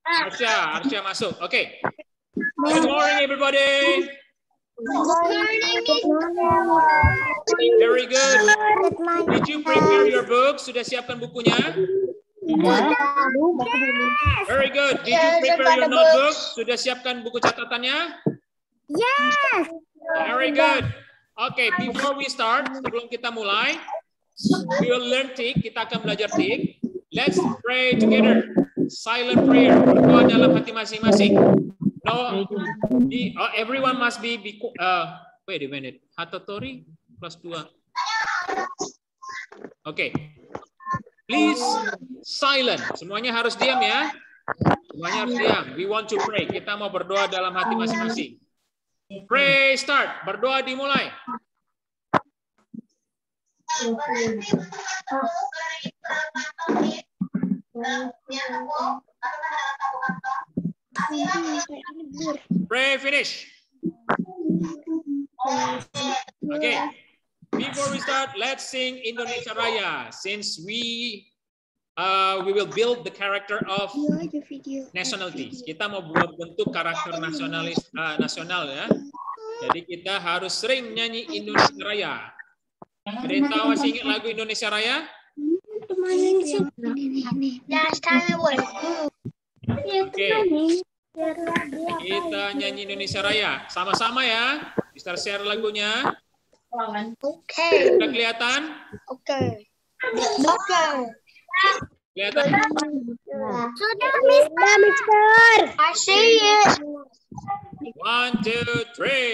Arsya masuk. Oke. Good morning everybody. Very good. Did you prepare your book? Sudah siapkan bukunya? Very good. Did you prepare your notebook? Sudah siapkan buku catatannya? Yes. Very good. Okay, before we start, sebelum kita mulai, we will learn TIK. Kita akan belajar TIK. Let's pray together. Silent prayer. Berdoa dalam hati masing-masing. No, everyone must be wait a minute. Hatatori plus 2. Okay. Please silent. Semuanya harus diam ya. Semuanya harus diam. We want to pray. Kita mau berdoa dalam hati masing-masing. Pray start. Berdoa dimulai. Pray finish. Okay. Before we start, let's sing Indonesia Raya. Since we will build the character of nationalities. Kita mau bentuk karakter nasional ya. Jadi kita harus sering nyanyi Indonesia Raya. Ada yang tahu masih ingat lagu Indonesia Raya? Oke. Kita nyanyi Indonesia Raya. Sama-sama ya. Bisa share lagunya. Oke. Sudah kelihatan? Oke. Kelihatan? Sudah, Mister. I see it. 1, 2, 3.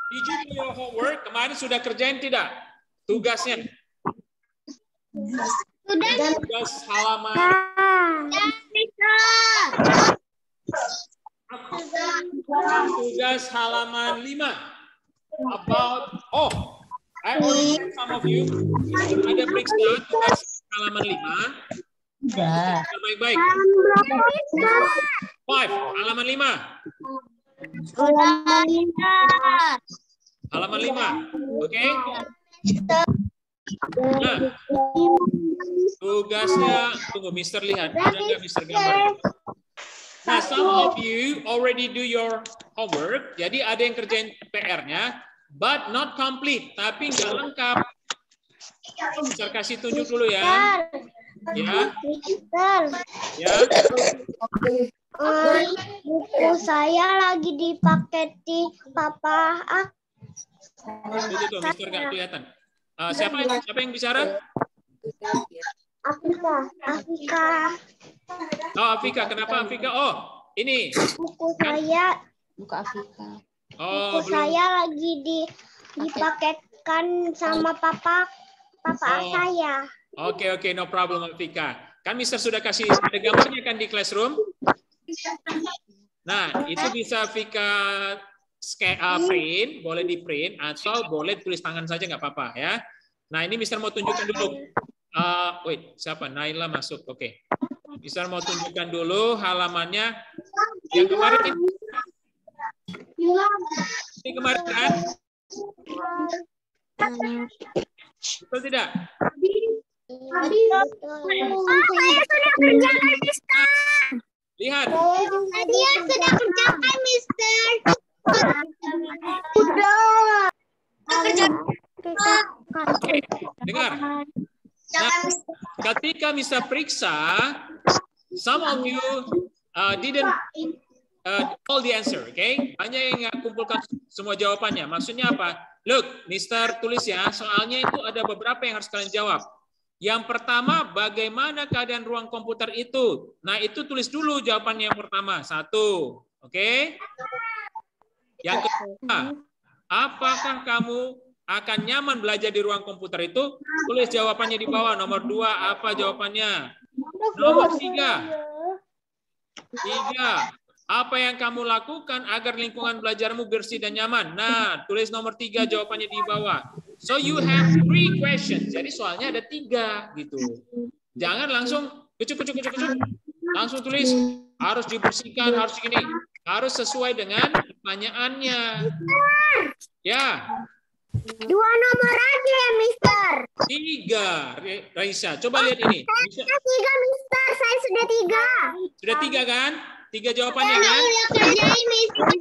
Did you do your homework? Kemarin sudah kerjain tidak? Tugasnya? Tugas halaman. Tugas halaman 5. About I already sent some of you. Ada periksa tugas halaman 5. Baik-baik. 5, halaman 5. Halaman 5. Oke. Nah, tugasnya, tunggu Mister lihat, ada nggak Mister gambar? Nah, some of you already do your homework, jadi ada yang kerjain PR-nya, but not complete, tapi nggak lengkap. Mister kasih tunjuk dulu ya. Ya. Ya. Buku saya lagi dipakai di papa. Tuh, Mister nggak kelihatan. Siapa yang bicara? Afika. Oh, Afika. Kenapa Afika? Oh, ini. Buku saya Buka Afika. Oh, Buku saya lagi dipaketkan sama papa saya. Oke, no problem, Afika. Kan Mister sudah kasih ada gambarnya kan di classroom? Nah, itu bisa Afika print, boleh di print atau boleh tulis tangan saja nggak apa-apa ya. Nah, ini Mister mau tunjukkan dulu. Wait, siapa? Naila masuk. Oke. Mister mau tunjukkan dulu halamannya. Yang kemarin ini kemarin kan? Betul tidak? Saya sudah kerjakan, Mister. Lihat. Saya sudah kerjakan, Mister. Sudah. Dengar. Nah, ketika Mister periksa, some of you didn't all the answer, okay? Banyak yang nggak kumpulkan semua jawabannya. Maksudnya apa? Look, Mister tulis ya, soalnya itu ada beberapa yang harus kalian jawab. Yang pertama, bagaimana keadaan ruang komputer itu? Nah, itu tulis dulu jawabannya yang pertama. 1, oke? Yang kedua, apakah kamu akan nyaman belajar di ruang komputer itu? Tulis jawabannya di bawah. Nomor 2, apa jawabannya? Nomor 3, apa yang kamu lakukan agar lingkungan belajarmu bersih dan nyaman? Nah, tulis nomor 3 jawabannya di bawah. So you have 3 questions. Jadi soalnya ada 3 gitu. Jangan langsung kucuk. Langsung tulis harus dibersihkan, harus gini. Harus sesuai dengan pertanyaannya. Ya. 2 nomor aja ya, Mister. 3, Raisa. Coba lihat ini. 3, Mister. Saya sudah 3. Sudah 3 kan? 3 jawabannya kan? Kerjain, Mister.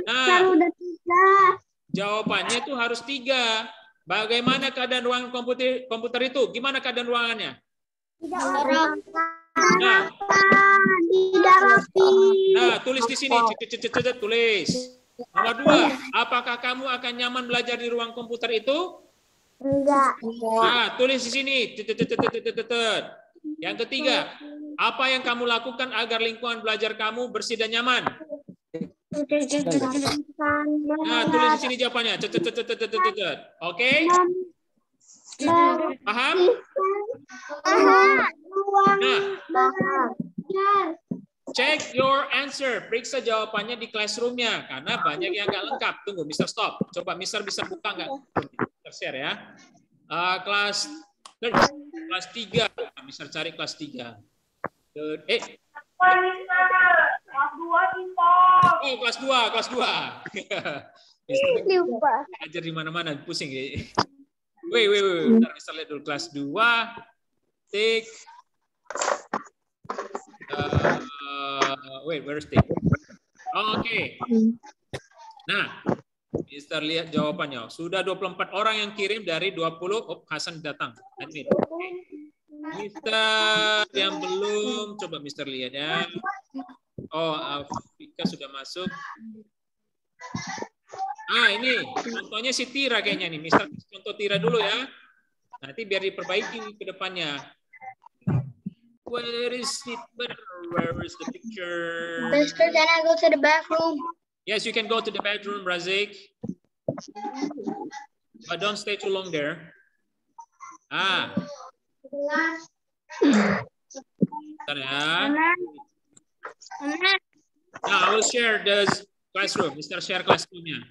Nah, Udah 3. jawabannya tuh harus 3. Bagaimana keadaan ruangan komputer itu? Gimana keadaan ruangannya? Tidak rapi. Nah, tulis di sini. Tulis. Nomor 2, apakah kamu akan nyaman belajar di ruang komputer itu? Enggak. Nah, tulis di sini. Yang ketiga, apa yang kamu lakukan agar lingkungan belajar kamu bersih dan nyaman? Nah, tulis di sini jawabannya. Oke? Paham? Nah, check your answer. Periksa jawabannya di classroom-nya. Karena banyak yang nggak lengkap. Tunggu, Mister stop. Coba Mister bisa buka nggak? Mister share ya. Kelas 3. Mister cari kelas 3. Oh, kelas 2. Lupa. Ajar di mana-mana, pusing ya. Wait. Bentar, Mister lihat dulu kelas 2. Tik. Wait, where's Tik? Oke. Nah, Mister lihat jawabannya. Sudah 24 orang yang kirim dari 20. Oh, Hasan datang. Admit. Mister yang belum, coba Mister lihat ya. Oh, Afika sudah masuk. Ini contohnya si Tira kayaknya nih. Mister contoh Tira dulu ya. Nanti biar diperbaiki ke depannya. Where is it? Where is the picture? Mister, can I go to the bathroom? Yes, you can go to the bedroom, Razik. But don't stay too long there. Bentar ya. Now I will share the classroom. Mister share classroom-nya.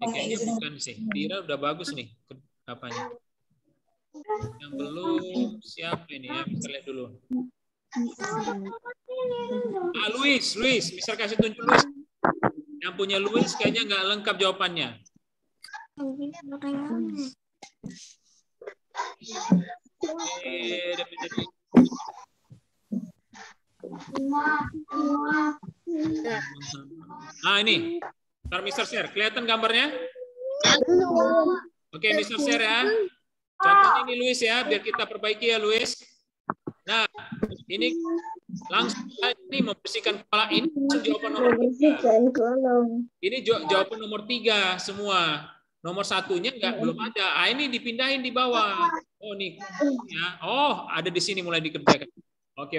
Kayaknya bukan sih. Tira udah bagus nih apanya. Yang belum siapa ini ya? Mister lihat dulu. Luis. Mister kasih tunjuk Luis. Yang punya Luis kayaknya nggak lengkap jawabannya. Ini. Ntar Mister share. Kelihatan gambarnya? Oke, Mister share ya. Contohnya ini Luis ya, biar kita perbaiki ya Luis. Nah, ini langsung ini membersihkan kepala ini jawaban nomor 3. Ini jawaban nomor 3 semua. Nomor 1-nya belum ada. Ini dipindahin di bawah. Oh nih ya. Oh, ada di sini mulai dikerjakan. Oke.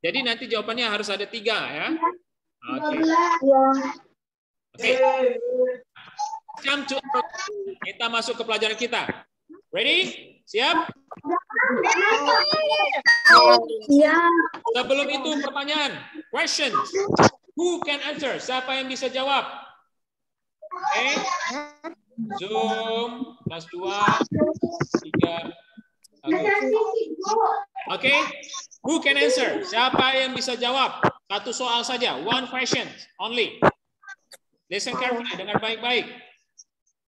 Jadi nanti jawabannya harus ada 3 ya. Oke. Oke. Come to kita masuk ke pelajaran kita. Ready? Siap? Ya. Sebelum itu pertanyaan. Questions. Who can answer? Siapa yang bisa jawab? Oke. Zoom kelas 2 3 Oke. Who can answer? Siapa yang bisa jawab? Satu soal saja. One question only. Listen carefully. Dengar baik-baik.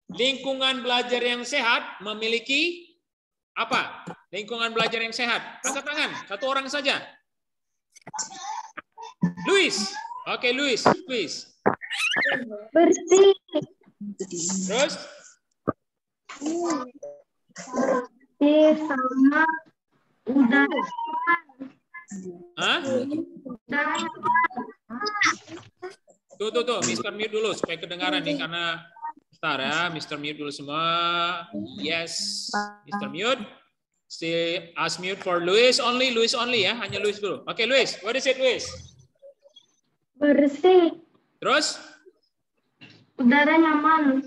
Lingkungan belajar yang sehat memiliki apa? Lingkungan belajar yang sehat. Angkat tangan. Satu orang saja. Luis. Oke, Luis. Luis. Bersih. Terus? Bersih sama udara. Hah? Udara. Tuh. Mr. Mute dulu supaya kedengaran nih karena bentar ya, Mr. Mute dulu semua. Yes, Mr. Mute. Stay as mute for Luis only ya, hanya Luis dulu. Oke, Luis. What is it, Luis? Bersih. Terus? Udara nyaman.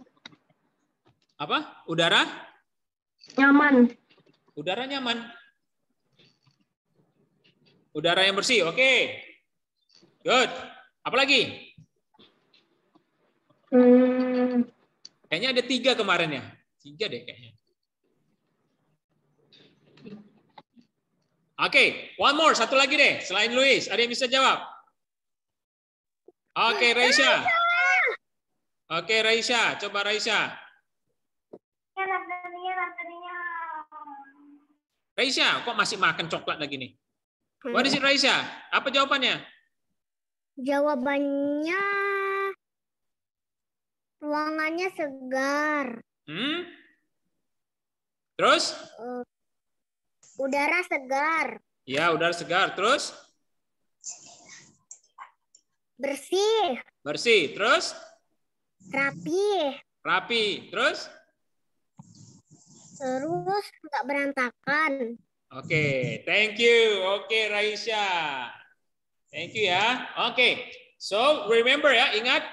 Apa? Udara? Nyaman. Udara nyaman. Udara yang bersih. Oke. Good. Apa lagi? Kayaknya ada 3 kemarin ya. 3 deh kayaknya. Oke, one more. Satu lagi deh. Selain Luis. Ada yang bisa jawab? Oke, Raisya. Oke, Raisya. Coba Raisya. Raisya, kok masih makan coklat lagi nih? What is it, Raisya? Apa jawabannya? Jawabannya ruangannya segar. Terus? Udara segar. Ya, udara segar. Terus? Bersih. Bersih. Terus? Rapi. Rapi. Terus? Terus nggak berantakan. Oke, thank you. Oke, Raisya. Thank you ya. Oke, so remember ya, ingat.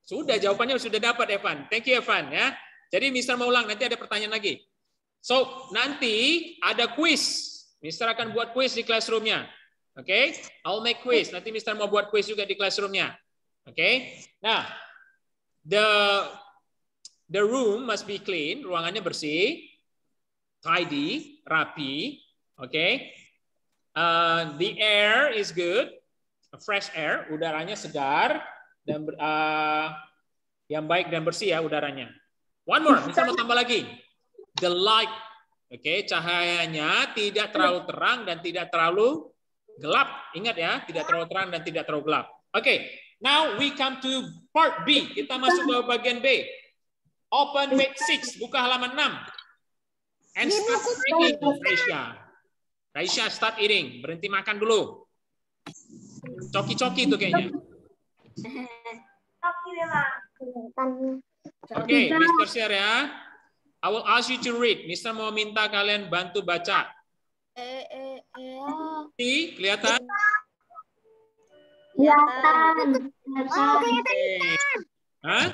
Sudah, jawabannya sudah dapat, Evan. Thank you, Evan ya. Jadi Mister mau ulang, nanti ada pertanyaan lagi. So, nanti ada quiz. Mister akan buat quiz di classroom-nya. Oke, I'll make quiz. Nanti Mister mau buat quiz juga di classroom-nya. Oke. Nah, the room must be clean, ruangannya bersih, tidy, rapi. Oke. The air is good, fresh air, udaranya segar dan yang baik dan bersih ya udaranya. One more, bisa mau tambah lagi. The light, oke, cahayanya tidak terlalu terang dan tidak terlalu gelap. Ingat ya, tidak terlalu terang dan tidak terlalu gelap. Oke, now we come to part B. Kita masuk ke bagian B. Open page 6, buka halaman 6. And start eating, Raisya. Raisya, start eating. Berhenti makan dulu. Coki-coki itu kayaknya. Oke, Mr. Share ya. I will ask you to read. Mr. mau minta kalian bantu baca. Kelihatan? Kelihatan. Hah?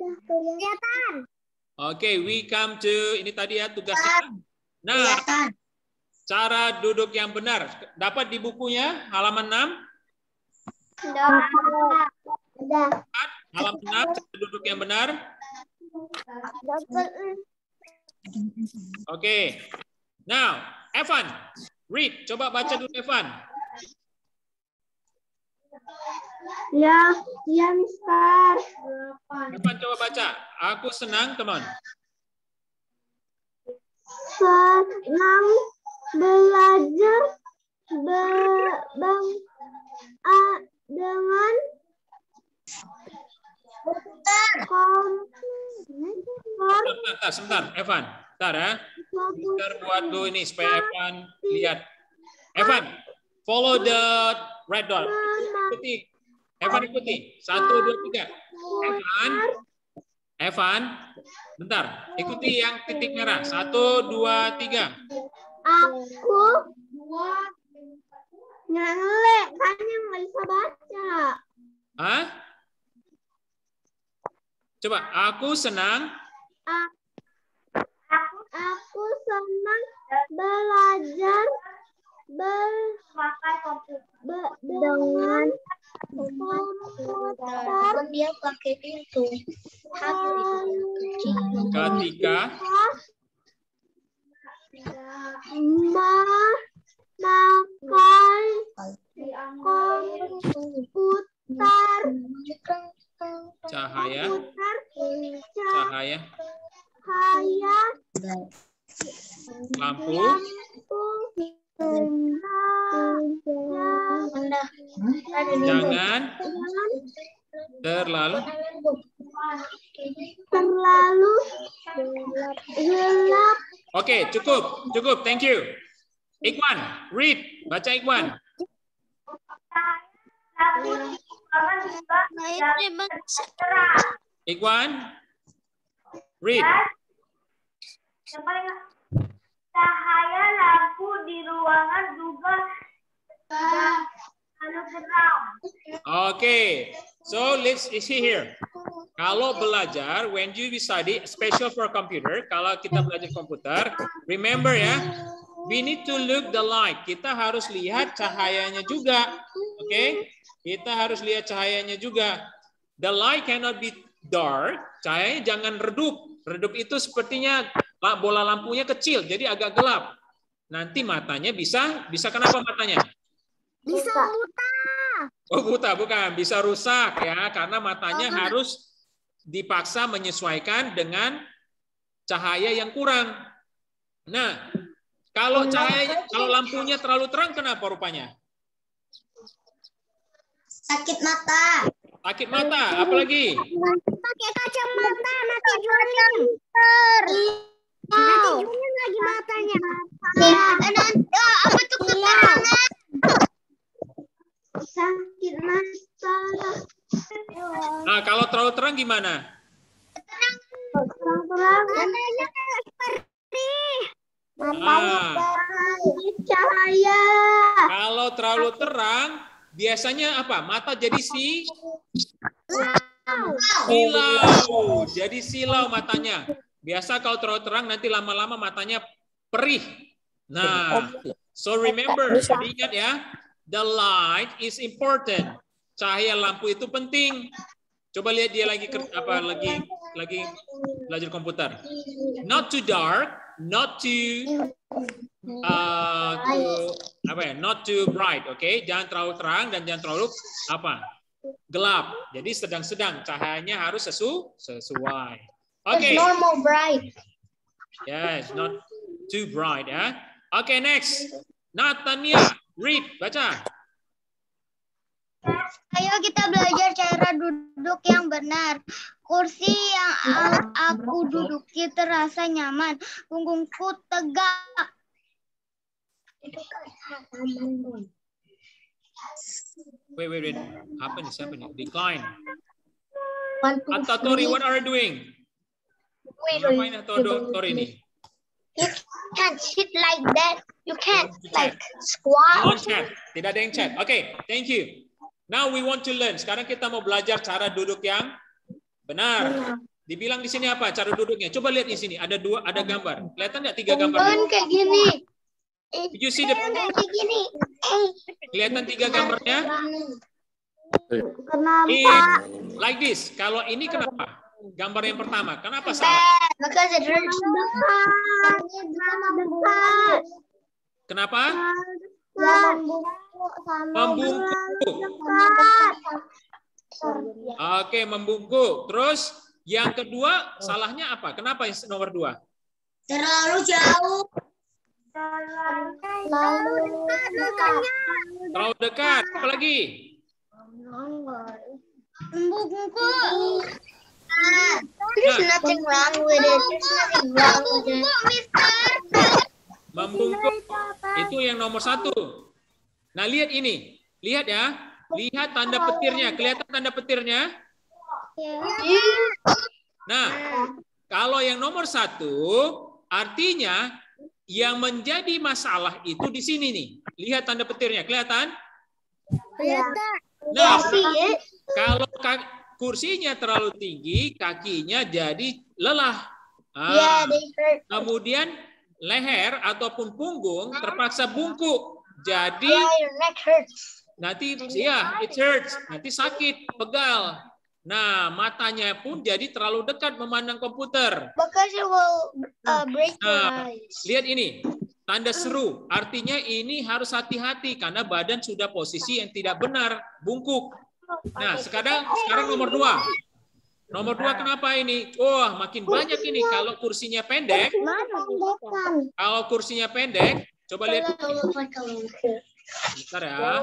Kelihatan. Oke, we come to ini tadi ya tugasnya. Nah, cara duduk yang benar dapat di bukunya halaman 6. Halaman 6 cara duduk yang benar. Oke. Now, Evan, read. Coba baca dulu Evan. Ya, Mister. Evan coba baca. Aku senang, teman. Senang belajar dengan Sebentar, Evan. Bentar ya. Mister buat dulu ini supaya Evan lihat. Evan, follow the red dot. Ikuti. Evan ikuti. 1, 2, 3. Evan, bentar. Ikuti yang titik merah. 1, 2, 3. Aku Ngelek, kan yang nggak bisa baca. Hah? Coba, aku senang. Aku senang belajar dengan komputer. Dia pakai itu. Ketika memakai komputer. cahaya lampu jangan terlalu gelap. Oke, cukup, thank you. Ikhwan, read, baca Ikhwan. Ikhwan, read. Cahaya lampu di ruangan juga terlalu terang. Okay, so let's see here. Kalau belajar, when you study, special for computer, kalau kita belajar komputer, remember ya, we need to look the light. Kita harus lihat cahayanya juga, oke? Kita harus lihat cahayanya juga. The light cannot be dark. Cahayanya jangan redup. Redup itu sepertinya bola lampunya kecil, jadi agak gelap. Nanti matanya bisa kenapa matanya? Bisa buta. Oh buta, bukan. Bisa rusak ya, karena matanya harus dipaksa menyesuaikan dengan cahaya yang kurang. Nah, kalau lampunya terlalu terang, kenapa rupanya? Sakit mata. Sakit mata, apalagi? Pakai kacamata nanti jualin. Nanti jualin lagi matanya. Apa tuh kekurangan? Sakit mata. Nah, kalau terlalu terang gimana? Terang. Matanya perih. Cahaya. Kalau terlalu terang, biasanya apa? Mata jadi silau. Jadi silau matanya. Biasa kalau terlalu terang, nanti lama-lama matanya perih. Nah, so remember, jadi ingat ya, the light is important. Cahaya lampu itu penting. Coba lihat dia lagi belajar komputer. Not too dark, not too not too bright, okay? Jangan terlalu terang dan jangan terlalu gelap. Jadi sedang-sedang, cahayanya harus sesuai. Okay. Normal bright. Yes, not too bright ya. Okay, next. Natania, read, baca. Ayo kita belajar cara duduk yang benar. Kursi yang aku duduki terasa nyaman. Punggungku tegak. Wait. Apa nih? Decline. Atau Tori, what are you doing? Ngapain Tori ini? You can't sit like that. You can't like squat. On chat. Tidak ada yang chat. Okay, thank you. Now we want to learn. Sekarang kita mau belajar cara duduk yang benar. Dibilang di sini apa cara duduknya? Coba lihat di sini. Ada gambar. Kelihatan nggak 3 gambar? Kayak gini. Did you see the... Kayak gini. Kelihatan 3 gambarnya? Kenapa? Like this. Kalau ini kenapa? Gambar yang pertama. Kenapa salah? Because it hurts. Kenapa? Membungkuk. Oke, membungkuk. Terus yang kedua salahnya apa? Kenapa yang nomor 2? Terlalu jauh. Terlalu dekat. Apa lagi? Membungkuk. There's nothing wrong with it. There's nothing wrong with it. Membungkuk. Itu yang nomor 1. Nah, lihat ini. Lihat ya. Lihat tanda petirnya. Kelihatan tanda petirnya? Nah, kalau yang nomor 1, artinya yang menjadi masalah itu di sini nih. Lihat tanda petirnya, kelihatan? Kelihatan. Nah, kalau kursinya terlalu tinggi, kakinya jadi lelah. Kemudian leher ataupun punggung terpaksa bungkuk. Jadi nanti it hurts, nanti sakit, pegal. Nah, matanya pun jadi terlalu dekat memandang komputer. Because it will break your eyes. Lihat ini, tanda seru. Artinya ini harus hati-hati karena badan sudah posisi yang tidak benar, bungkuk. Nah, sekarang nomor 2. Nomor 2 kenapa ini? Wah, makin banyak ini. Kalau kursinya pendek, coba lihat. Bentar ya.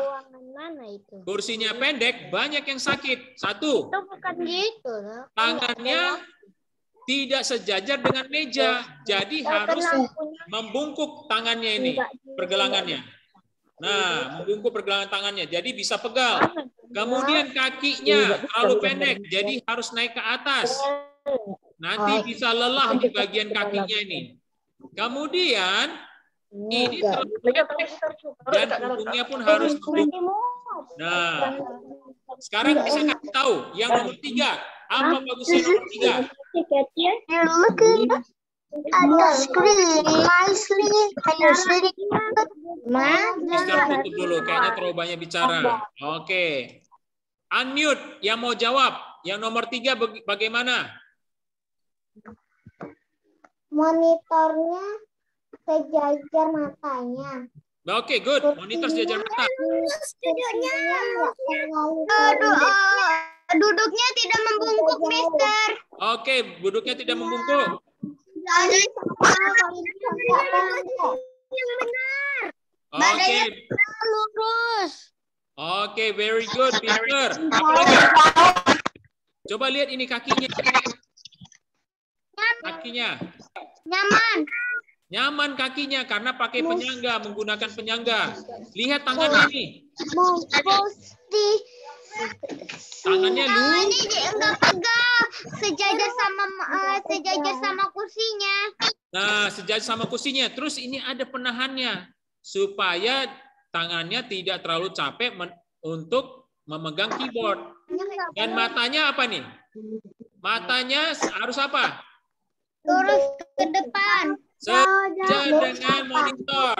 Kursinya pendek, banyak yang sakit. 1. Itu bukan gitu. Tangannya tidak sejajar dengan meja. Jadi harus membungkuk tangannya ini, pergelangannya. Nah, membungkuk pergelangan tangannya. Jadi bisa pegal. Kemudian kakinya terlalu pendek. Jadi harus naik ke atas. Nanti bisa lelah di bagian kakinya ini. Kemudian ini terlalu pendek. Dan punggungnya pun harus membungkuk. Nah, sekarang bisa kasih tahu yang nomor 3. Apa bagusnya nomor 3? Ada screen nicely. Mister tutup dulu, kayaknya terlalu banyak bicara. Oke. Unmute yang mau jawab. Yang nomor 3 bagaimana? Monitornya sejajar matanya. Oke, good. Monitor sejajar mata. Duduknya tidak membungkuk, Mister. Oke, duduknya tidak membungkuk. Oke. Lurus. Oke, very good, Peter. Apa lagi? Coba lihat ini kakinya. Kakinya. Nyaman. Nyaman kakinya karena pakai penyangga, menggunakan penyangga. Lihat tangannya ini. Tangannya Ini enggak pegal, sejajar sama kursinya. Nah, sejajar sama kursinya. Terus ini ada penahannya supaya tangannya tidak terlalu capek untuk memegang keyboard. Dan matanya apa nih? Matanya harus apa? Lurus ke depan. Sejajar dengan monitor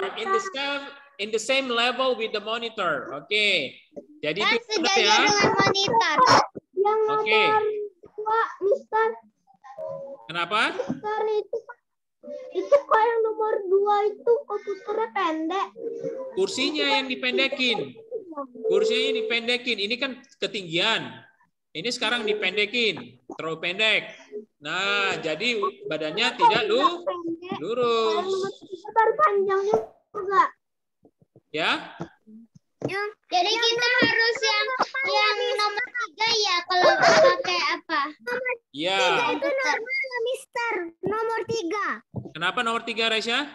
in the same level with the monitor. Oke. Jadi Dan itu sejajar ya. dengan monitor. Oke. Mister, Kenapa? Mister itu kok yang nomor 2 itu komputernya pendek. Kursinya yang dipendekin. Kursinya dipendekin. Ini kan ketinggian. Ini sekarang dipendekin. Terlalu pendek. Nah, jadi badannya tidak lurus. Baru panjangnya juga. Ya? Jadi kita harus yang nomor 3 ya kalau pakai apa? Ya. Itu normal, Mister. Nomor 3. Kenapa nomor 3, Raisya?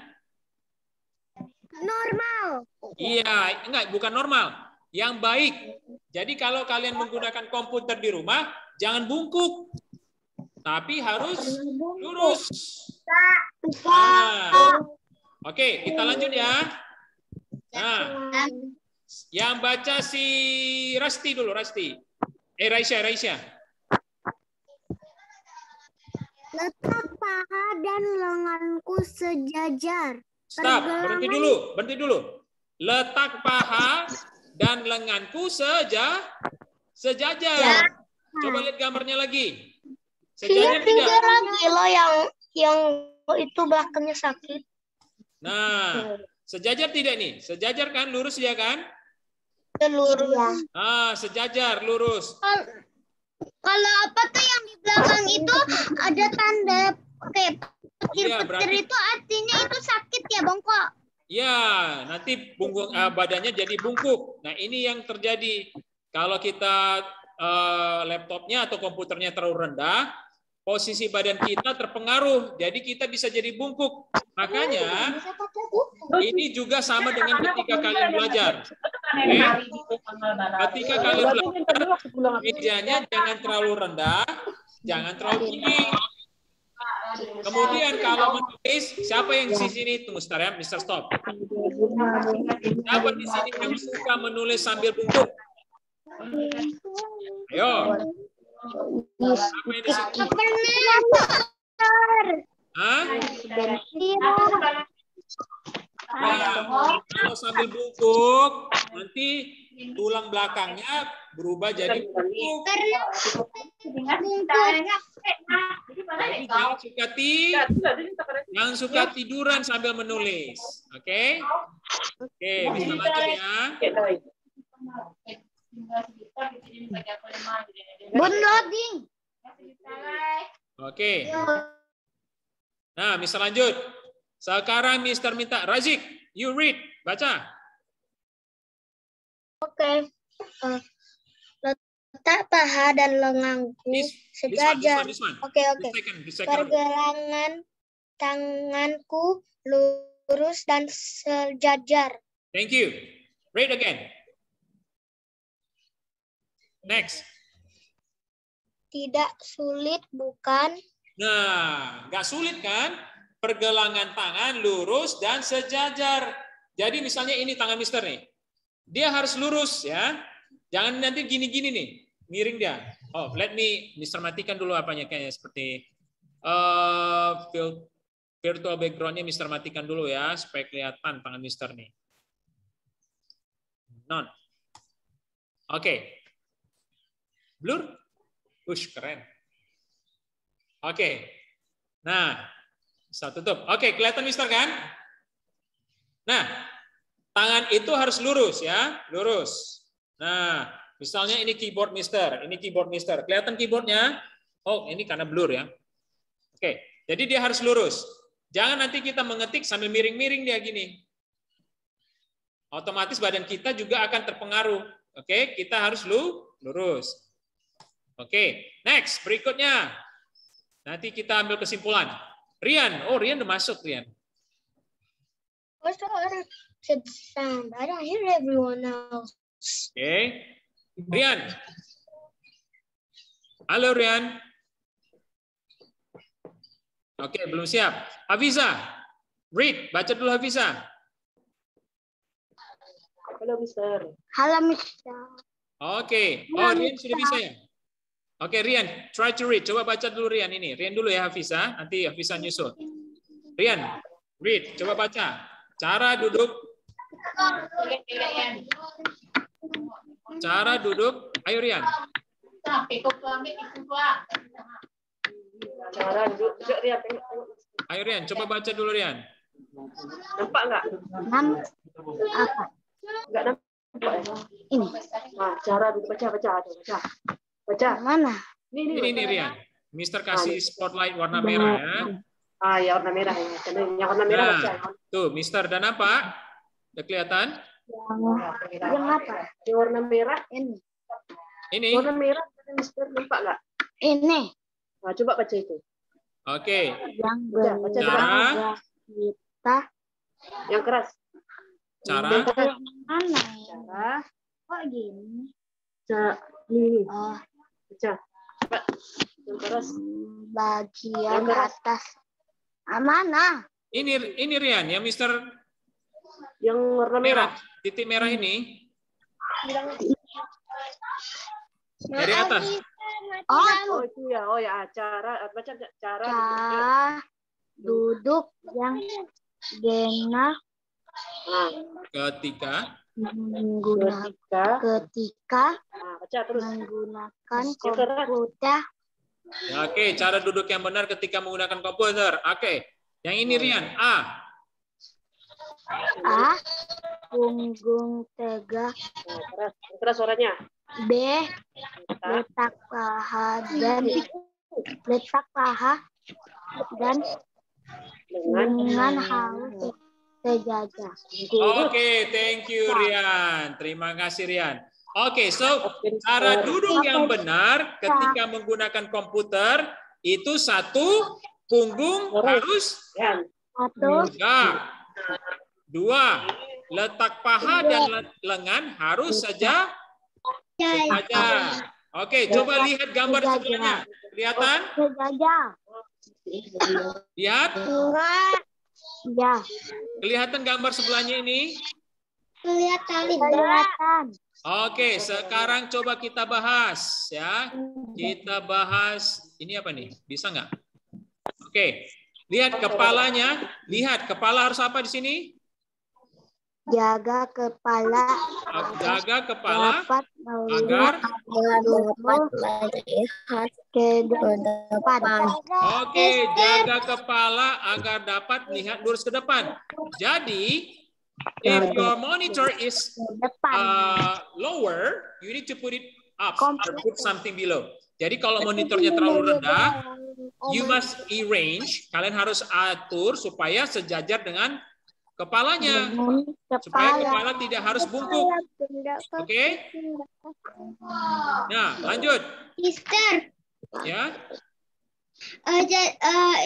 Normal. Iya, enggak, bukan normal. Yang baik. Jadi kalau kalian menggunakan komputer di rumah, jangan bungkuk. Tapi harus lurus. Nah. Oke, kita lanjut ya. Nah, yang baca si Rasti dulu, Rasti. Raisya. Letak paha dan lenganku sejajar. Stop, berhenti dulu. Letak paha dan lenganku sejajar. Coba lihat gambarnya lagi. Sejajar tidak? Lagi lo yang itu belakangnya sakit. Nah, sejajar tidak nih? Sejajar kan? Lurus dia kan? Lurus. Sejajar, lurus. Kalau apa tuh yang di belakang itu ada tanda kayak petir-petir itu artinya itu sakit ya, bongkok. Ya, nanti badannya jadi bungkuk. Nah, ini yang terjadi kalau kita laptopnya atau komputernya terlalu rendah, posisi badan kita terpengaruh, jadi kita bisa jadi bungkuk. Makanya ini juga sama dengan ketika kalian belajar. Ketika kalian belajar, mejanya jangan terlalu rendah, jangan terlalu tinggi. Kemudian kalau menulis, siapa yang di sini? Tunggu sebentar ya, Mr. Stop. Siapa di sini yang suka menulis sambil bungkuk? Ayo. Siapa yang di sini? Hah? Nah, kalau sambil bungkuk, nanti tulang belakangnya berubah jadi bungkuk. Jadi jangan suka tiduran sambil menulis. Oke? Oke, bisa lanjut ya. Loading. Oke. Nah, bisa lanjut. Sekarang Mister minta Razik, you read, baca. Oke. Letak paha dan lenganku sejajar. Oke. Pergelangan tanganku lurus dan sejajar. Thank you. Read again. Next. Tidak sulit, bukan? Nah, nggak sulit kan? Pergelangan tangan lurus dan sejajar. Jadi misalnya ini tangan Mister nih. Dia harus lurus ya. Jangan nanti gini-gini nih. Miring dia. Oh, Mister matikan dulu apanya kayaknya seperti virtual background-nya Mister matikan dulu ya supaya kelihatan tangan Mister nih. None. Oke. Blur? Push, keren. Oke. Nah, bisa tutup. Oke, kelihatan Mister kan? Nah, tangan itu harus lurus ya, lurus. Nah, misalnya ini keyboard Mister, ini keyboard Mister. Kelihatan keyboardnya? Oh, ini karena blur ya. Oke, jadi dia harus lurus. Jangan nanti kita mengetik sambil miring-miring dia gini. Otomatis badan kita juga akan terpengaruh. Oke, kita harus lurus. Oke, next, berikutnya. Nanti kita ambil kesimpulan. Rian, oh Rian udah masuk, Rian. What's the other sound? I don't hear everyone else. Oke, Rian. Halo Rian. Oke, belum siap. Hafiza, read, baca dulu Hafiza. Halo, Mister. Halo, Mister. Oke, oh Rian sudah bisa ya? Oke, Rian, try to read. Coba baca dulu Rian ini. Rian dulu ya Hafiza, nanti Hafiza nyusul. Rian, read. Coba baca. Cara duduk. Cara duduk. Ayo Rian. Cara duduk Rian. Ayo Rian, coba baca dulu Rian. Nampak nggak? Apa? Nggak nampak. Ini. Nah, cara duduk baca. Mana? Ini Rian. Mister kasih spotlight warna merah ya. Ah, ya warna merah ya. Yang warna merah baca. Tuh, Mister dan apa? Udah kelihatan? Yang apa? Yang warna merah. Ini. Warna merah, Mister nampak nggak? Ini. Nah, coba baca itu. Oke. Yang Cara kita. Yang keras. Cara. Mana? Cara. Kok gini? Ini. Oh. Baca. Yang keras. Bagian atas. Mana? Ini Rian, ya Mister. Yang warna merah. Titik merah ini. Dari atas. Oh itu ya. Oh ya, cara baca cara duduk yang benar ketika baca terus menggunakan komputer. Ya, oke, cara duduk yang benar ketika menggunakan komputer. Oke. Yang ini Rian, A. Punggung tegak. Keras suaranya. B. Letak paha dan dengan harus sejajar. Oke, thank you Rian. Terima kasih Rian. Oke, so cara duduk yang benar ketika menggunakan komputer itu satu, punggung harus tegak. Dua, letak paha dan lengan harus sejajar. Oke, coba lihat gambar sebelumnya. Kelihatan? Lihat? Enggak. Ya. Kelihatan gambar sebelahnya ini? Kelihatan. Oke, sekarang coba kita bahas ya. Kita bahas ini apa nih? Bisa nggak? Oke, lihat kepalanya. Lihat kepala harus apa di sini? Jaga kepala. Jaga kepala Dapat agar. melihat ke depan. Oke, jaga kepala agar dapat melihat lurus ke depan. Jadi, if your monitor is lower, you need to put it up or put something below. Jadi kalau monitornya terlalu rendah, you must arrange. Kalian harus atur supaya sejajar dengan kepalanya, supaya kepala tidak harus bungkuk. Oke? Nah, lanjut. Mister, Ya.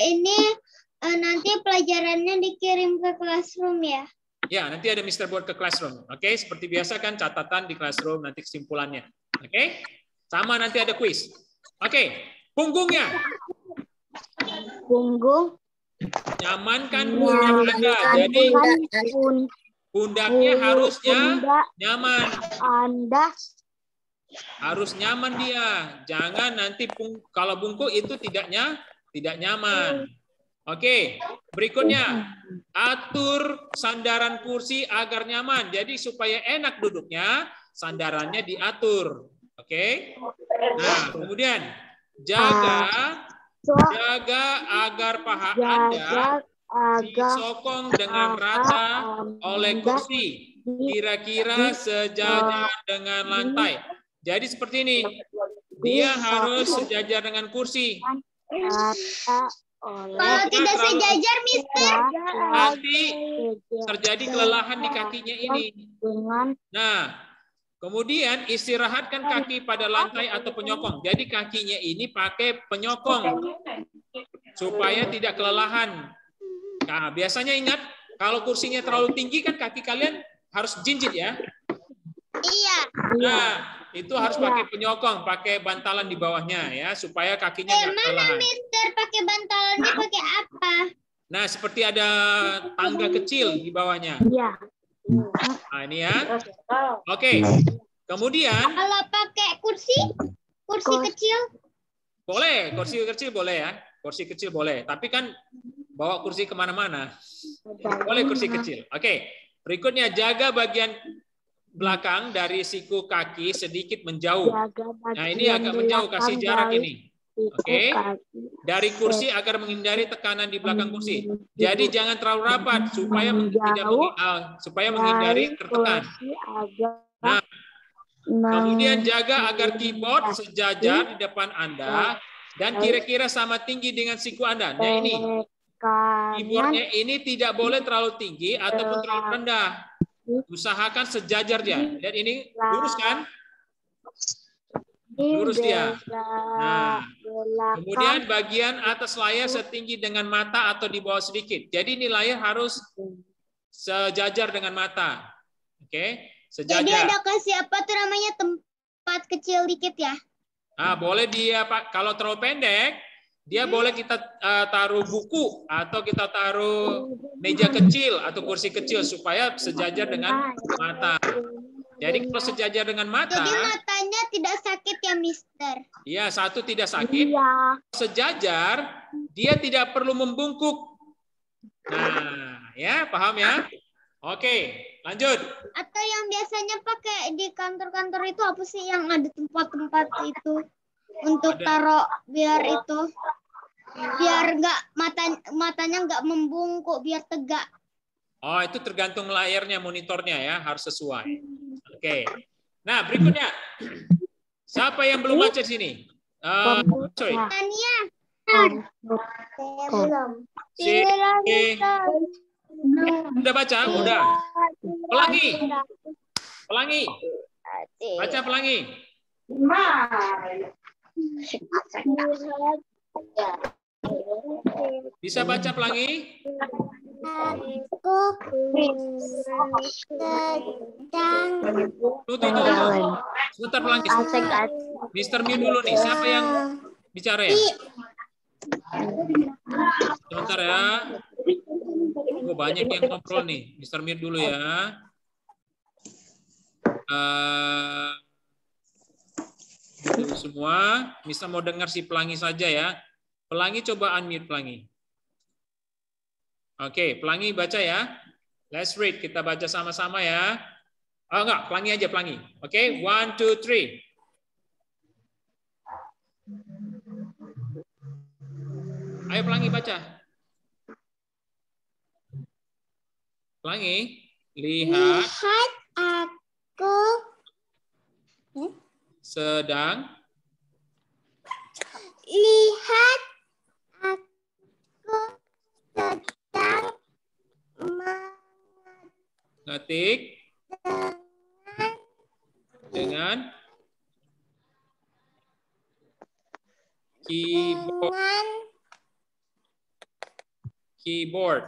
ini nanti pelajarannya dikirim ke classroom ya? Ya, nanti ada Mr. Board ke classroom. Oke, seperti biasa kan catatan di classroom nanti kesimpulannya. Oke? Sama nanti ada quiz. Oke, punggungnya. Punggung. Nyamankan pundak Anda. Jadi pundaknya harusnya nyaman. Anda Harus nyaman dia. Jangan nanti kalau bungkuk itu tidak nyaman. Oke, berikutnya atur sandaran kursi agar nyaman. Jadi supaya enak duduknya, sandarannya diatur. Oke. Nah, kemudian jaga agar paha Anda disokong dengan rata oleh kursi. Kira-kira sejajar dengan lantai. Jadi seperti ini. Dia harus sejajar dengan kursi. Kalau tidak sejajar, Mister, nanti terjadi kelelahan di kakinya ini. Nah, kemudian istirahatkan kaki pada lantai atau penyokong. Jadi kakinya ini pakai penyokong supaya tidak kelelahan. Nah, biasanya ingat kalau kursinya terlalu tinggi kan kaki kalian harus jinjit ya. iya. Nah, itu harus pakai penyokong, pakai bantalan di bawahnya ya supaya kakinya nggak Mana kelelahan. Mister pakai bantalannya pakai apa? Nah, seperti ada tangga kecil di bawahnya. Iya. Nah, ini ya. Oke. Kemudian Kalau pakai kursi kecil? boleh, kursi kecil boleh ya. Kursi kecil boleh. Tapi kan bawa kursi kemana-mana. Boleh kursi kecil. Oke. Berikutnya jaga bagian belakang dari siku kaki sedikit menjauh. Nah, ini agak menjauh, kasih jarak ini. Oke. Dari kursi agar menghindari tekanan di belakang kursi. Jadi jangan terlalu rapat supaya menghindari tertekan. Nah, kemudian jaga agar keyboard sejajar di depan Anda dan kira-kira sama tinggi dengan siku Anda. Nah, ini keyboardnya ini tidak boleh terlalu tinggi ataupun terlalu rendah. Usahakan sejajar dia. Dan ini lurus kan? Lurus dia. Nah, kemudian bagian atas layar setinggi dengan mata atau di bawah sedikit. Jadi ini layar harus sejajar dengan mata. Oke, sejajar. Jadi ada kasih apa tuh namanya tempat kecil dikit ya? Nah, boleh dia Pak kalau terlalu pendek, dia boleh kita taruh buku atau kita taruh meja kecil atau kursi kecil supaya sejajar dengan mata. Jadi kalau sejajar dengan mata, jadi matanya tidak sakit ya, Mister? Iya, satu tidak sakit. Sejajar, dia tidak perlu membungkuk. Nah, ya, paham ya? Oke, lanjut. Atau yang biasanya pakai di kantor-kantor itu apa sih yang ada tempat-tempat itu untuk taruh biar nggak matanya nggak membungkuk, biar tegak. Oh, itu tergantung layarnya, monitornya ya, harus sesuai. Oke. Nah, berikutnya. Siapa yang belum baca sini? Sorry. Tania. Belum. Udah baca? Udah. Pelangi. Baca pelangi. Bisa baca pelangi? Tuh. Sebentar pelangi. Mister Miu dulu nih. Siapa yang bicara ya? Sebentar ya. Oh, banyak yang ngobrol nih. Mr. Mir dulu ya. Dulu semua. Bisa mau dengar si Pelangi saja ya. Pelangi coba unmute Pelangi. Oke, Pelangi baca ya. Let's read. Kita baca sama-sama ya. Oh enggak, Pelangi aja Pelangi. Oke, 1, 2, 3. Ayo Pelangi baca. Pelangi, lihat aku sedang lihat aku sedang ngetik dengan keyboard.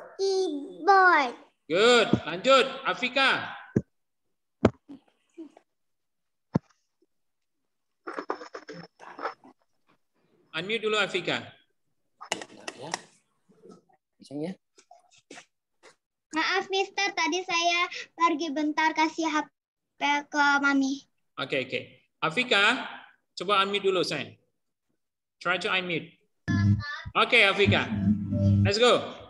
Good. Lanjut, Afika. Unmute dulu Afika. Maaf, Mister. Tadi saya pergi bentar kasih HP ke Mami. Oke. Afika, coba unmute dulu, sayang. Try to unmute. Oke, Afika. Let's go.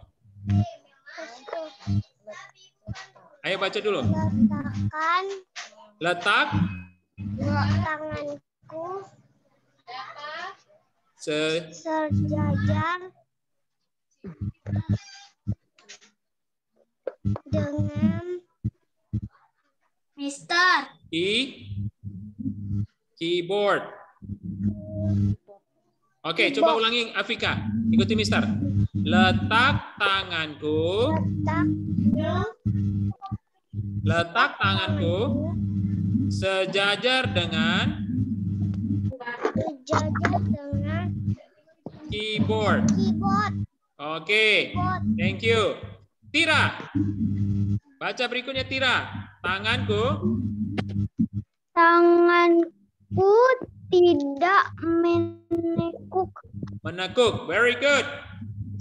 Ayo baca dulu. Letak tanganku sejajar dengan Mister keyboard. Oke, coba ulangi Afika. Ikuti Mister. Letak tanganku sejajar dengan keyboard. Oke, thank you. Tira, baca berikutnya Tira. Tanganku tidak menekuk. Menekuk, very good.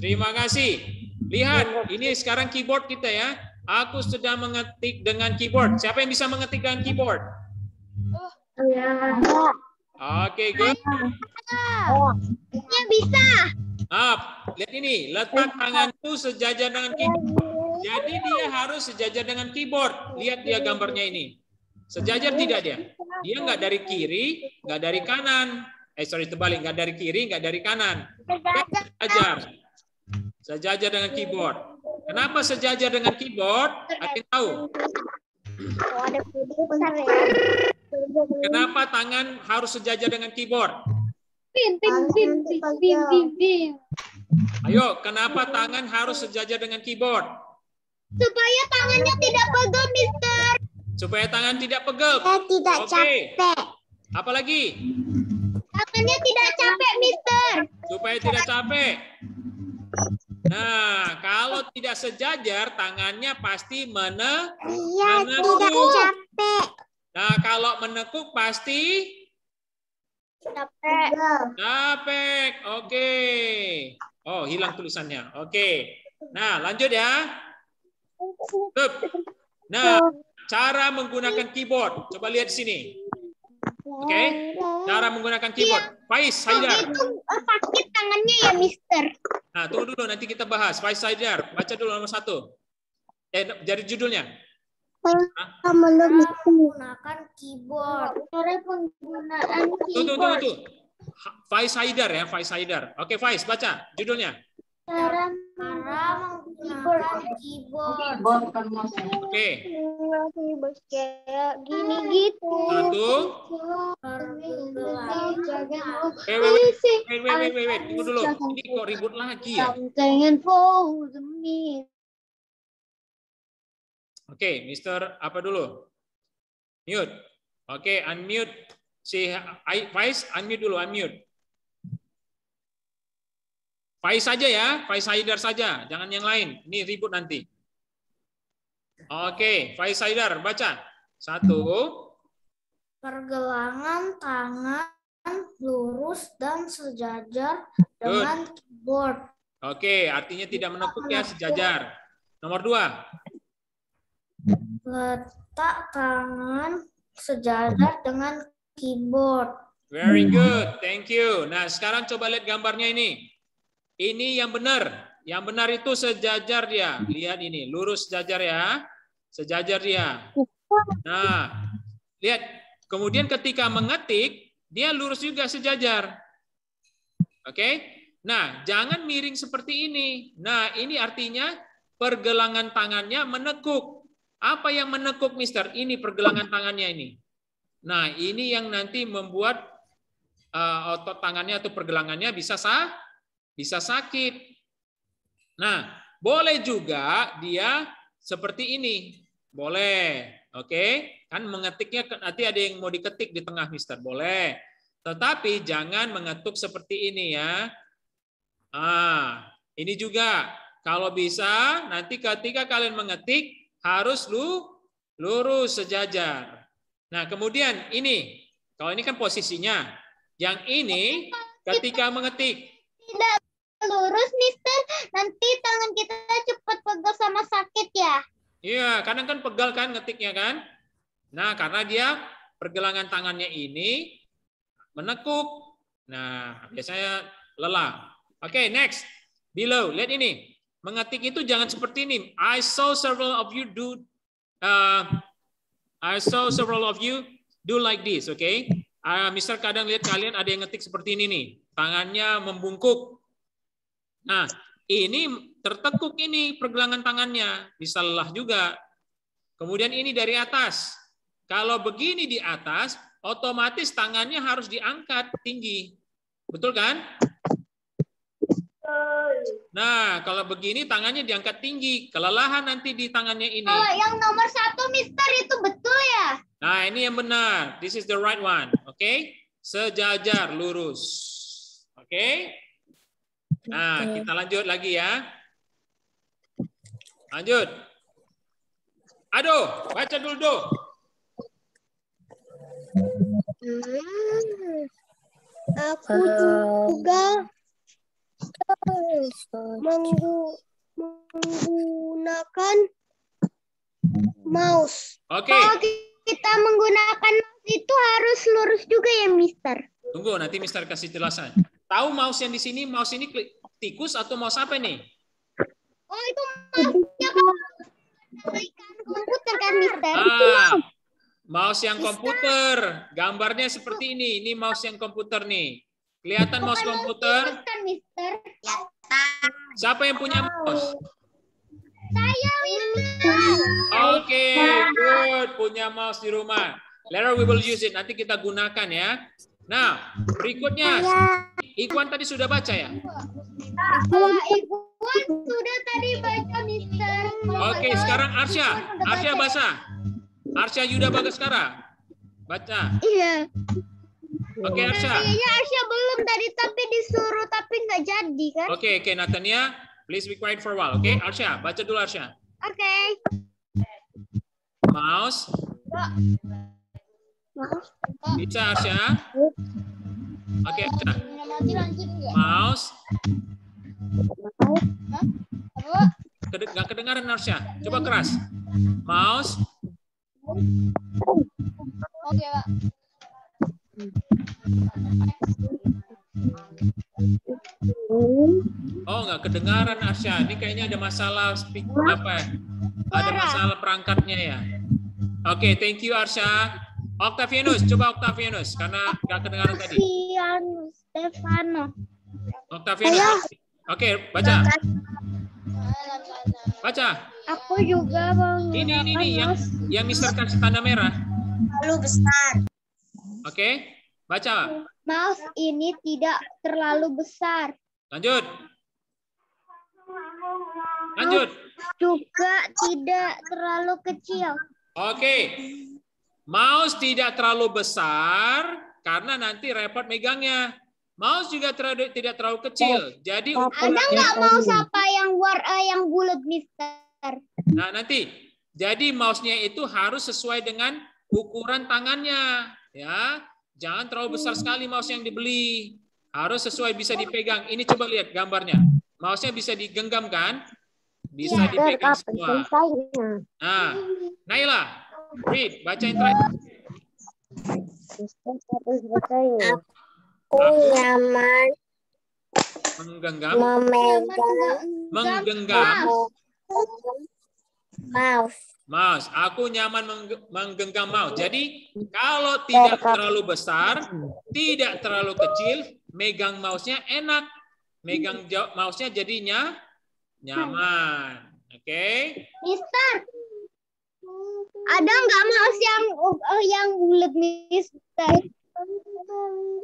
Terima kasih. Lihat, ini sekarang keyboard kita ya. Aku sedang mengetik dengan keyboard. Siapa yang bisa mengetik dengan keyboard? Oke, good. Ya bisa. Lihat ini, letak tanganku sejajar dengan keyboard. Jadi dia harus sejajar dengan keyboard. Lihat dia gambarnya ini. Sejajar tidak dia? Dia nggak dari kiri, nggak dari kanan. Terbalik, nggak dari kiri, nggak dari kanan. Sejajar dengan keyboard. Kenapa sejajar dengan keyboard? Ada yang tahu? Kenapa tangan harus sejajar dengan keyboard? Ayo, kenapa tangan harus sejajar dengan keyboard? Supaya tangannya tidak pegel, Mister. Supaya tangan tidak pegel. Tidak capek. Apalagi? Tangannya tidak capek, Mister. Supaya tidak capek. Nah, kalau tidak sejajar, tangannya pasti menekuk. Tidak capek. Nah, kalau menekuk pasti capek. Oke. Oh, hilang tulisannya. Oke. Nah, lanjut ya. Nah, cara menggunakan keyboard. Coba lihat di sini. Oke. Cara menggunakan keyboard. Faiz, Haidar. Itu sakit tangannya ya, Mister. Nah, tunggu dulu, nanti kita bahas. Faiz, Haidar. Baca dulu nomor 1. Jadi judulnya. Menggunakan keyboard. Cara penggunaan keyboard. Tunggu. Faiz Haidar ya, Faiz Haidar. Oke, Faiz, baca judulnya. Cara menggunakan keyboard. Oke. Kayak gini gitu. 1. Wait. Tunggu dulu. Ini kok ribut lagi ya? Oke, Mister apa dulu? Mute. Oke, unmute. Si Faiz, unmute dulu, unmute. Faiz saja ya, Faiz Haidar saja, jangan yang lain. Ini ribut nanti. Oke, Faiz Haidar, baca. 1. Pergelangan tangan lurus dan sejajar dengan keyboard. Oke, artinya tidak menekuk ya, sejajar. Nomor 2. Letak tangan sejajar dengan keyboard. Very good, thank you. Nah, sekarang coba lihat gambarnya ini. Ini yang benar. Yang benar itu sejajar dia. Lihat ini, lurus sejajar ya. Sejajar dia. Nah, lihat. Kemudian ketika mengetik, dia lurus juga sejajar. Oke? Nah, jangan miring seperti ini. Nah, ini artinya pergelangan tangannya menekuk. Apa yang menekuk, Mister? Ini pergelangan tangannya ini. Nah, ini yang nanti membuat otot tangannya atau pergelangannya bisa sakit. Nah, boleh juga dia seperti ini. Boleh. Oke? Kan mengetiknya nanti ada yang mau diketik di tengah, Mister. Boleh. Tetapi jangan mengetuk seperti ini ya. Ini juga kalau bisa nanti ketika kalian mengetik harus lurus sejajar. Nah, kemudian ini. Kalau ini kan posisinya. Yang ini ketika mengetik. Tidak lurus, Mister. Nanti tangan kita cepat pegal sama sakit ya. Iya, kadang kan pegal kan ngetiknya kan. Nah, karena dia pergelangan tangannya ini menekuk. Nah, biasanya lelah. Oke, next. Below, lihat ini. Mengetik itu jangan seperti ini. I saw several of you do like this, oke? Okay? Mister kadang lihat kalian ada yang ngetik seperti ini nih. Tangannya membungkuk. Nah, ini tertekuk ini pergelangan tangannya. Bisa lelah juga. Kemudian ini dari atas. Kalau begini di atas, otomatis tangannya harus diangkat tinggi. Betul kan? Nah, kalau begini tangannya diangkat tinggi. Kelelahan nanti di tangannya ini. Kalau yang nomor 1, Mister, itu betul ya? Nah, ini yang benar. This is the right one. Oke? Sejajar, lurus. Oke? Nah, kita lanjut lagi ya. Lanjut. Aduh, baca dulu, Do. Aku juga menggunakan mouse. Oke. Kalau kita menggunakan mouse itu harus lurus juga ya, Mister? Tunggu, nanti Mister kasih jelasan. Tahu mouse yang di sini, mouse ini tikus atau mouse apa nih? Oh, itu mouse-nya komputer kan, Mister? Mouse yang komputer. Gambarnya seperti ini. Ini mouse yang komputer nih. Kelihatan mouse komputer? Kan, Mister? Siapa yang punya mouse? Saya, Mister. Oke, good. Punya mouse di rumah. Later we will use it. Nanti kita gunakan ya. Nah, berikutnya. Ikhwan tadi sudah baca ya? Ikhwan sudah tadi baca, Mister. Oke, sekarang Arsya. Arsya baca. Arsya Yuda Bagaskara. Baca. Iya. Oke, Arsya. Kayaknya Arsya belum tadi, tapi disuruh tapi nggak jadi kan? Oke, Natania, please be quiet for a while. Oke, Arsya, baca dulu Arsya. Oke. Mouse. Bisa Arsya? Oke, Arsya. Mouse. Nggak kedengaran Arsya. Coba keras. Mouse. Oke, Pak. Oh, nggak kedengaran Arsya. Ini kayaknya ada masalah speaker apa? Ada masalah perangkatnya ya. Oke, thank you Arsya. Octavianus, coba Octavianus karena nggak kedengaran tadi. Stefano. Octavianus. Oke, baca. Baca. Aku juga mau. Ini yang Mister kasih tanda merah. Terlalu besar. Oke, baca. Mouse ini tidak terlalu besar. Lanjut. Lanjut. Juga tidak terlalu kecil. Oke. Mouse tidak terlalu besar karena nanti repot megangnya. Mouse juga tidak terlalu kecil. Jadi ada nggak mouse apa yang bulat, Mister? Nah, nanti. Jadi mouse-nya itu harus sesuai dengan ukuran tangannya, ya. Jangan terlalu besar sekali mouse yang dibeli. Harus sesuai bisa dipegang. Ini coba lihat gambarnya. Mouse-nya bisa digenggam kan? Bisa dipegang semua. Nah, Naila, read, bacain terakhir. Aku nyaman menggenggam mouse. Aku nyaman menggenggam mouse. Jadi kalau tidak terlalu besar, tidak terlalu kecil, megang mouse-nya enak. Megang mouse-nya jadinya nyaman. Oke? Mister, ada nggak mouse yang bulat, Mister?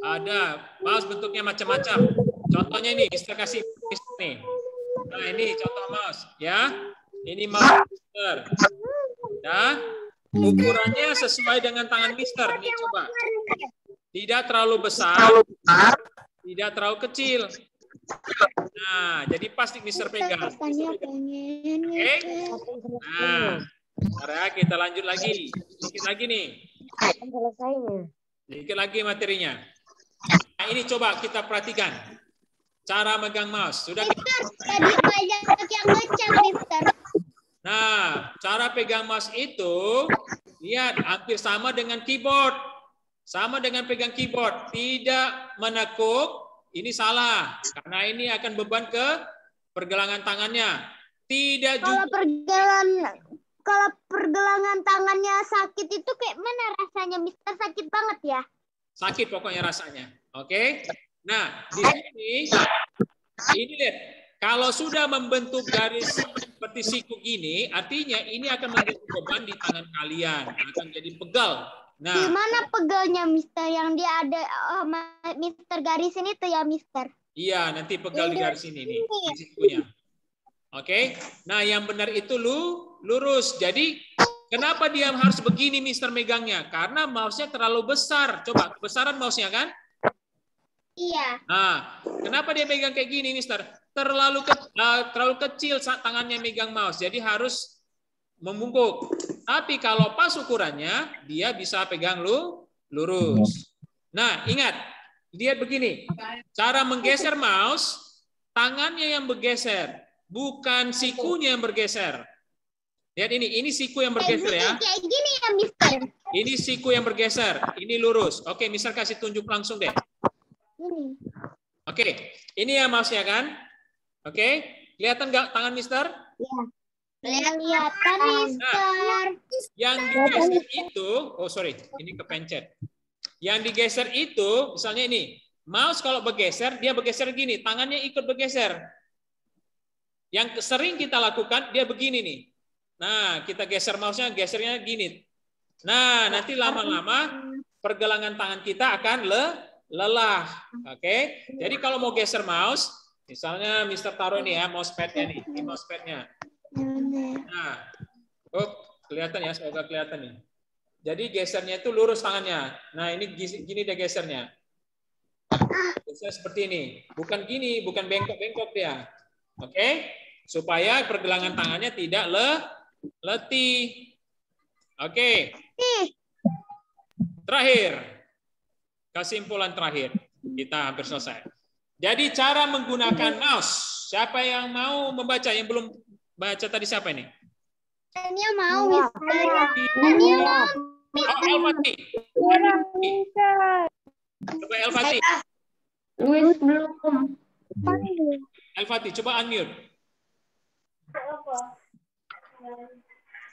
Ada. Mouse bentuknya macam-macam. Contohnya ini, Mister kasih nih. Nah, ini contoh mouse, ya. Ini mouse Mister. Ya. Ukurannya sesuai dengan tangan Mister. Nih, coba. Tidak terlalu besar, tidak terlalu kecil. Nah, jadi pasti Mister pegang. Oke? Nah, sekarang kita lanjut lagi. Sedikit lagi nih. Sedikit lagi materinya. Nah, ini coba kita perhatikan. Cara megang mouse. Sudah kita... Tadi banyak yang ngecek, Mister. Nah, cara pegang mouse itu, lihat, hampir sama dengan keyboard. Sama dengan pegang keyboard. Tidak menekuk. Ini salah, karena ini akan beban ke pergelangan tangannya. Tidak juga. Kalau pergelangan tangannya sakit itu kayak mana rasanya, Mister? Sakit banget ya? Sakit pokoknya rasanya. Oke. Nah, di sini ini lihat, kalau sudah membentuk garis seperti siku gini, artinya ini akan menjadi beban di tangan kalian, akan jadi pegal. Nah, gimana pegalnya, Mister? Yang dia ada Mister garis ini tuh ya, Mister? Iya, nanti pegal di garis ini nih, di sikunya. Oke. Nah, yang benar itu lurus. Jadi, kenapa dia harus begini, Mister megangnya? Karena mouse-nya terlalu besar. Coba, kebesaran mouse-nya kan? Iya. Nah, kenapa dia pegang kayak gini, Mister? Terlalu kecil saat tangannya megang mouse. Jadi harus membungkuk. Tapi kalau pas ukurannya, dia bisa pegang lurus. Nah, ingat, lihat begini. Cara menggeser mouse, tangannya yang bergeser, bukan sikunya yang bergeser. Lihat ini siku yang bergeser ya. Kayak gini ya, Mister. Ini siku yang bergeser, ini lurus. Oke, Mister kasih tunjuk langsung deh. Ini. Oke, ini ya mouse-nya kan? Oke, kelihatan nggak tangan Mister? Iya. Kelihatan, Mister. Yang digeser itu, oh sorry, ini kepencet. Yang digeser itu, misalnya ini, mouse kalau bergeser, dia bergeser gini, tangannya ikut bergeser. Yang sering kita lakukan, dia begini nih. Nah, kita geser mouse-nya, gesernya gini. Nah, nanti lama-lama pergelangan tangan kita akan lelah. Oke, jadi kalau mau geser mouse, misalnya Mister taruh nih ya, mousepad-nya nih, ini mousepad-nya. Nah, oh kelihatan ya, semoga kelihatan nih. Jadi gesernya itu lurus tangannya. Nah, ini gini deh gesernya. Geser seperti ini. Bukan gini, bukan bengkok-bengkok dia. Oke? Supaya pergelangan tangannya tidak letih. Oke. Terakhir. Kesimpulan terakhir. Kita hampir selesai. Jadi cara menggunakan mouse. Siapa yang mau membaca? Yang belum baca tadi siapa ini? Tania mau, Mister. Tania mau. Oh, Elfati. Coba Elfati. Belum. Elfati, coba unmute.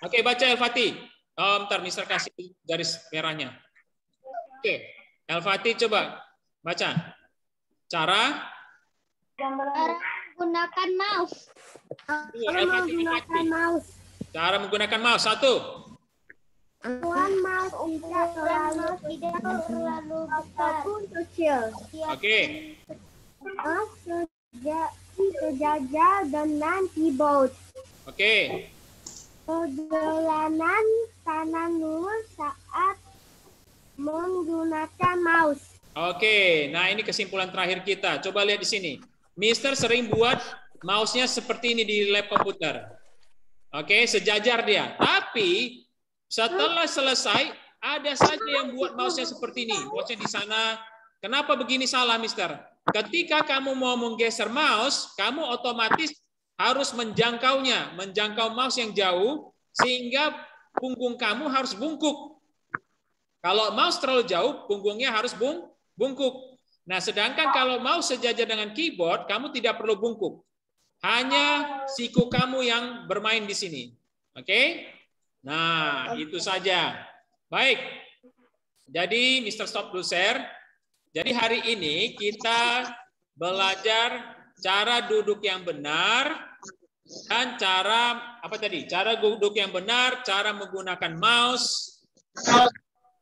Oke, baca Elfati. Bentar, Mister kasih garis merahnya. Oke, Elfati coba baca. Cara menggunakan mouse. Menggunakan mouse. Cara menggunakan mouse. 1. Mouse tidak terlalu besar ataupun kecil. Oke. Mouse sejajar dengan keyboard. Oke. Perjalanan kanan lurus saat menggunakan mouse. Oke, nah ini kesimpulan terakhir kita. Coba lihat di sini. Mister sering buat mouse-nya seperti ini di lab komputer. Oke, sejajar dia. Tapi setelah selesai, ada saja yang buat mouse-nya seperti ini. Mouse-nya di sana. Kenapa begini salah, Mister? ketika kamu mau menggeser mouse, kamu otomatis harus menjangkaunya, menjangkau mouse yang jauh, sehingga punggung kamu harus bungkuk. Kalau mouse terlalu jauh, punggungnya harus bungkuk. Nah, sedangkan kalau mouse sejajar dengan keyboard, kamu tidak perlu bungkuk. Hanya siku kamu yang bermain di sini. Oke? Nah, itu saja. Baik. Jadi, Mr. Stop Loser, jadi hari ini kita belajar cara duduk yang benar dan cara apa tadi? Cara duduk yang benar, cara menggunakan mouse,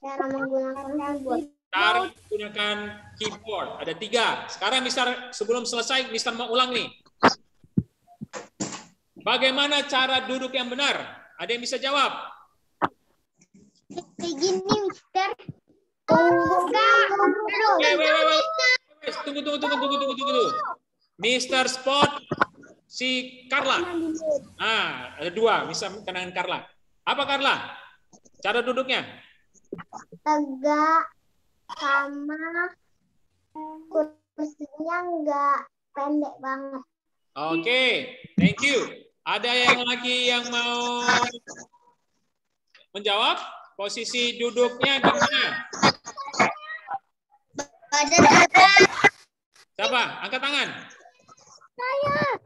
Cara menggunakan keyboard. cara menggunakan keyboard. Ada 3. Sekarang Mister sebelum selesai, Mister mau ulang nih. Bagaimana cara duduk yang benar? Ada yang bisa jawab? Kayak gini, Mister. Tunggu. Mister Spot, si Carla. Ada 2, bisa kenangan Carla. Apa Carla? Cara duduknya? Tegak sama kursinya nggak pendek banget. Oke, thank you. Ada yang lagi yang mau menjawab? Posisi duduknya gimana? Siapa? Angkat tangan. Saya.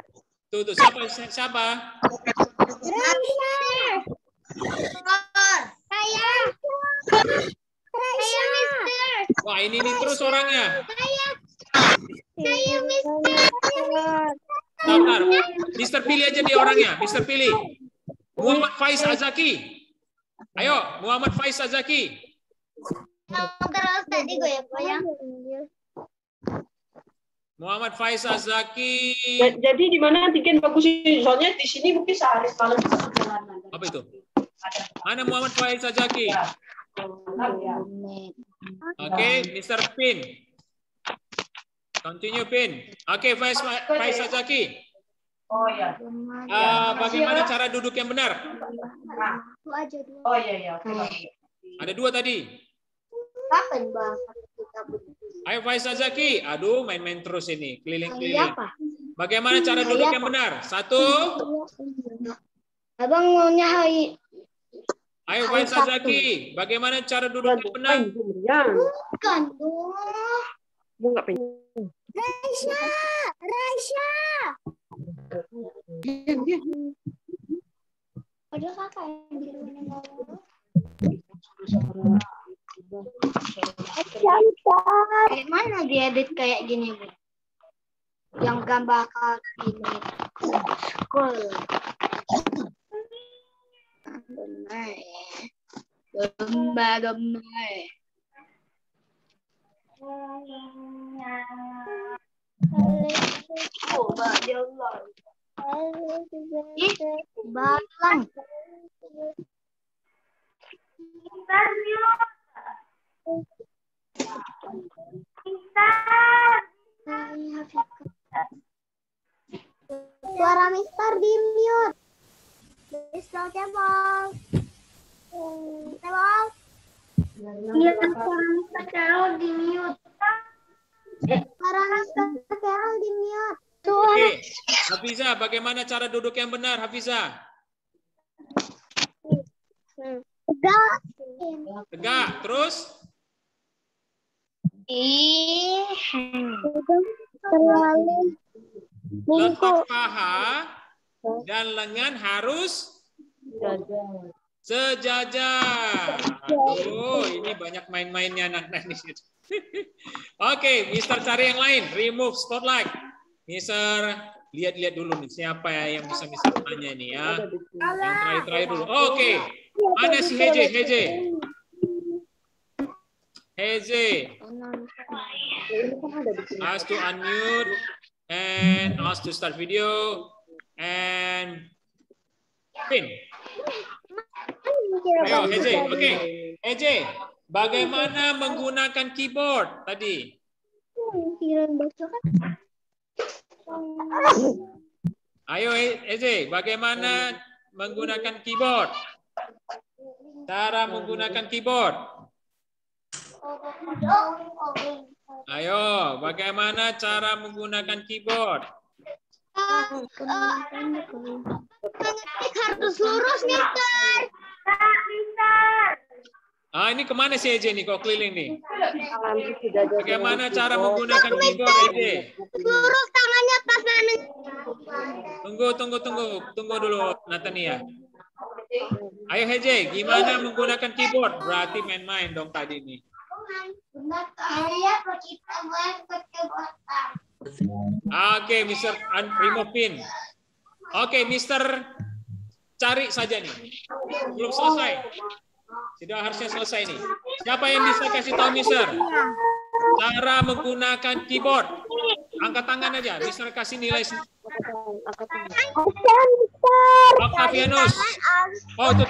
Tuh, siapa? Saya, Mister. Wah, ini terus orangnya. Saya, Mister. Bentar. Mister pilih aja dia orangnya. Mister pilih. Muhammad Faiz Azaki. Ayo, Muhammad Faiz Azaki. Terus tadi goyang-goyang. Muhammad Faiz Azaki. Jadi di mana Tiken bagus sih? Soalnya di sini mungkin sehari malam bisa perjalanan. Apa itu? Mana Muhammad Faiz Azaki? Oke, Mr. Pin. Continue Pin. Oke, Faiz Azaki. Oh ya. Bagaimana cara duduk yang benar? Oh iya. Ada 2 tadi. Kapan bahasa kita Ayo Faiz Azaki. Aduh, main-main terus ini. Keliling-keliling. Bagaimana cara duduk yang benar? 1. Abang maunya hari. Ayo Faiz Azaki. Bagaimana cara duduk yang benar? Bukan dong. Raisya. Ada kakak yang di rumah. Kayak mana diedit kayak gini, Bu? Yang gambar kaki ini. Cool. Gemar. Coba dia Allah. Balang. Suara Mister di mute. Mister Cebol. Iya, suara Mister Carol di mute. Suara Mister Carol di mute. Oke, Hafiza, bagaimana cara duduk yang benar, Hafiza? Tegak, terus? Letak paha dan lengan harus sejajar. Aduh, ini banyak main-mainnya anak-anak di situ. Oke, Mister cari yang lain. Remove spotlight. Mister lihat-lihat dulu nih siapa ya yang bisa Mister tanya ini ya. Yang terakhir dulu. Oke. Mana si Heze? Ask to unmute and ask to start video and pin. Ayo Heze. Oke. Heze, bagaimana menggunakan keyboard tadi? Ayo Heze, bagaimana menggunakan keyboard? Cara menggunakan keyboard. Ayo, bagaimana cara menggunakan keyboard? Harus lurus, Mister. Ah, ini kemana sih EJ nih? Kok keliling nih? Bagaimana cara menggunakan keyboard, EJ? Lurus tangannya pas nanti. Tunggu dulu, Natania. Ayo EJ, gimana menggunakan keyboard? Berarti main-main dong tadi nih. Oke, Mister remove pin. Oke, Mister cari saja nih. Belum selesai. Sudah harusnya selesai nih. Siapa yang bisa kasih tahu Mister cara menggunakan keyboard? Angkat tangan aja. Mister kasih nilai. Octavianus. Oh, tuh.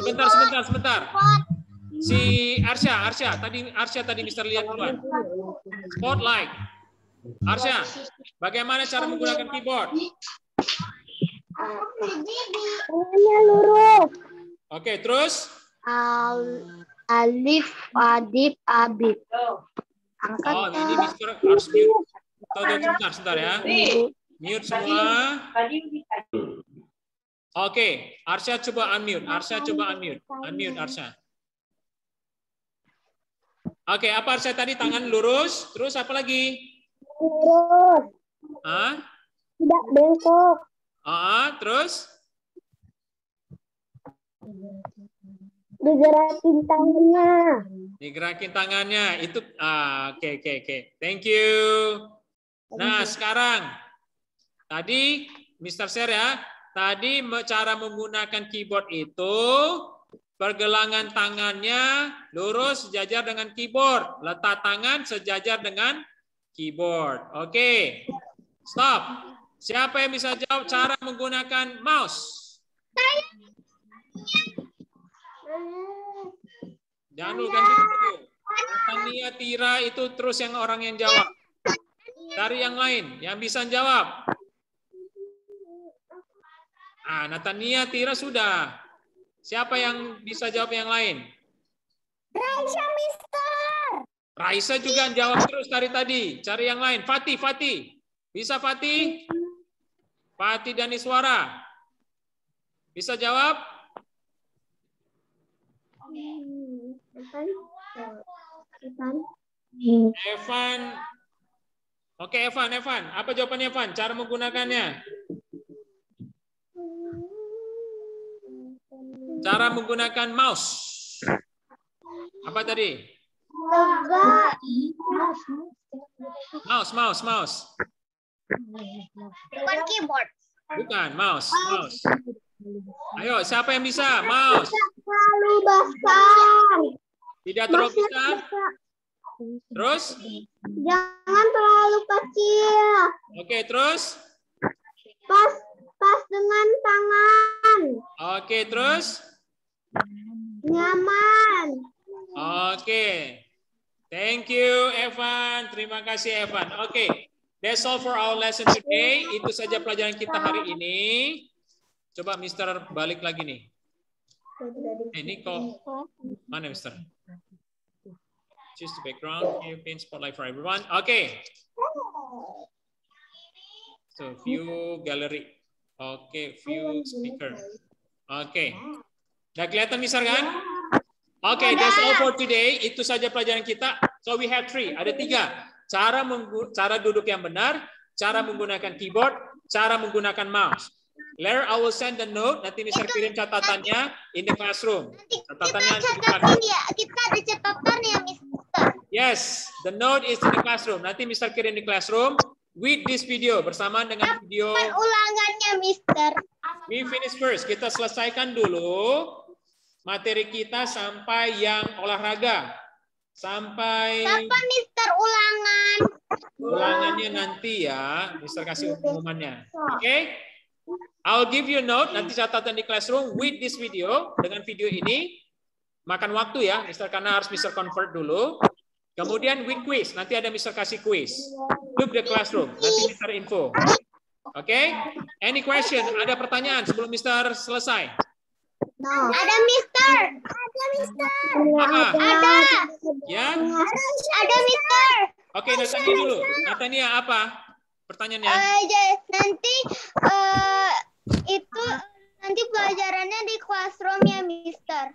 Sebentar. Si Arsya tadi Mister lihat duluan. Spotlight. Arsya, bagaimana cara menggunakan keyboard? Lurus. Oke, terus? Alif, adib, abib. Oh, ini Mister harus mute. Sebentar ya. Mute semua. Oke, Arsya coba unmute. Unmute Arsya. Oke, apa Arsya tadi? Tangan lurus. Terus apa lagi? Lurus. Tidak bengkok. Terus? Digerakin tangannya. Itu oke. Thank you. Nah, sekarang tadi Mr. Share ya. Tadi cara menggunakan keyboard itu pergelangan tangannya lurus sejajar dengan keyboard. Letak tangan sejajar dengan keyboard. Oke. Stop. Siapa yang bisa jawab cara menggunakan mouse? Jangan dulu, ganti dulu. Natania, Tira itu terus yang orang yang jawab. Cari yang lain yang bisa jawab. Natania, Tira sudah. Siapa yang bisa jawab yang lain? Raisa, Mister. Raisa juga jawab terus dari tadi. Cari yang lain. Fatih. Bisa Fatih? Fatih dan Iswara. Bisa jawab? Evan. Oke, Evan. Apa jawabannya Evan? Cara menggunakannya? Cara menggunakan mouse. Apa tadi? Mouse. Bukan keyboard. Bukan, mouse. Ayo, siapa yang bisa? Mouse. Terlalu besar. Tidak terlalu besar. Terus? Jangan terlalu kecil. Oke, terus? Pas dengan tangan. Oke, terus? Nyaman. Oke. Thank you, Evan. Terima kasih, Evan. Oke. That's all for our lesson today. Itu saja pelajaran kita hari ini. Coba Mister balik lagi nih. Ini kok mana Mister? Choose the background. Here, pin spotlight for everyone. Okay. So view gallery. Okay, view speaker. Okay. Udah kelihatan Mister kan? Okay, that's all for today. Itu saja pelajaran kita. So we have 3. Ada 3. Cara duduk yang benar, cara menggunakan keyboard, cara menggunakan mouse. Later, I will send the note. Nanti Mister kirim catatannya in the classroom. Catatannya Kita ada catatan ya, Mister. Yes, the note is in the classroom. Nanti Mister kirim di classroom with this video bersamaan dengan video. Ulangannya, Mister. We finish first. Kita selesaikan dulu materi kita sampai yang olahraga. Sampai Kapan Mister ulangan? Ulangannya nanti ya, Mister kasih pengumumannya. Oke? I'll give you a note, nanti catatan di classroom with this video. Dengan video ini, makan waktu ya, Mister, karena harus Mister convert dulu. Kemudian with quiz, nanti ada Mister kasih quiz. Look the classroom, nanti Mister info. Oke? Any question? Ada pertanyaan sebelum Mister selesai? Ada Mister. Apa? Ada. Ya. Ada Mister. Oke, Natania dulu. Natania apa pertanyaannya? Nanti itu nanti pelajarannya di classroom ya, Mister.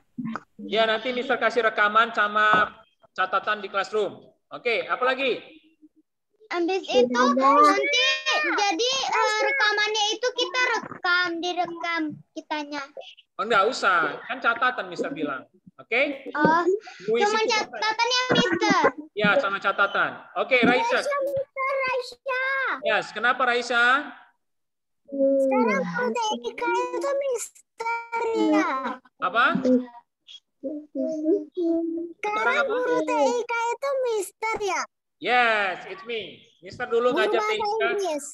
Ya, nanti Mister kasih rekaman sama catatan di classroom. Oke, apa lagi? Habis itu nanti jadi rekamannya itu kita direkam kitanya. Oh, enggak usah, kan catatan Mister bilang. Oke? Oh, Puisi cuma itu- catatannya, Mister. Ya, sama catatan. Oke, Raisa. Yes, kenapa Raisa? Sekarang TIK itu Mister ya. Apa? Sekarang guru TIK itu Mister ya. Yes, it's me. Mister dulu Guru ngajar bahasa TIK. Inggris.